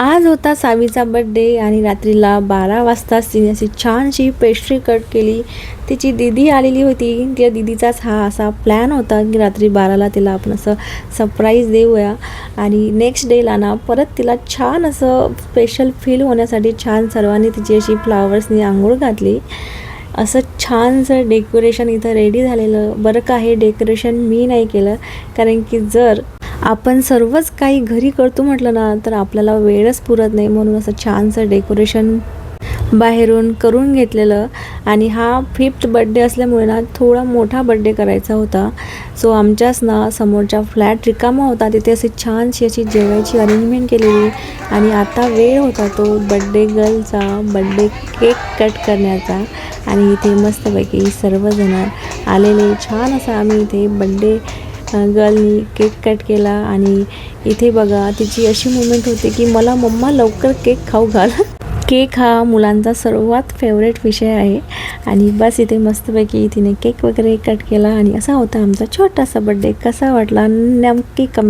आज होता सावीचा बड्डे आणि रात्रीला 12 वाजता तिने अशी छानशी पेस्ट्री कट केली. तिची दीदी आलेली होती. त्या दीदीचाच हा असा प्लॅन होता की रात्री 12ला तिला आपण असं सरप्राईज देऊया आणि नेक्स्ट डेला ना परत तिला छान असं स्पेशल फील होण्यासाठी छान सर्वांनी तिची अशी फ्लावर्सनी आंघोळ घातली. असं छानसं डेकोरेशन इथं रेडी झालेलं. बरं का, हे डेकोरेशन मी नाही केलं, कारण की जर आपण सर्वच काही घरी करतो म्हटलं ना तर आपल्याला वेळच पुरत नाही. म्हणून असं छानसं डेकोरेशन बाहेरून करून घेतलेलं. आणि हा 5th बड्डे असल्यामुळे ना थोडा मोठा बड्डे करायचा होता. सो आमच्याच ना समोरच्या फ्लॅट रिकामा होता, तिथे अशी छानशी अशी जेवायची अरेंजमेंट केलेली. आणि आता वेळ होता तो बड्डे गर्लचा बड्डे केक कट करण्याचा. आणि इथे मस्तपैकी सर्वजण आलेले. छान असं आम्ही इथे बड्डे गर्लनी केक कट केला. आणि इथे बघा तिची अशी मुमेंट होती की मला मम्मा लवकर केक खाऊ घाल. केक हा मुलांचा सर्वात फेवरेट विषय आहे. आणि बस इथे मस्तपैकी तिने केक वगैरे कट केला. आणि असा होता आमचा छोटासा बड्डे. कसा वाटला नक्की कमेंट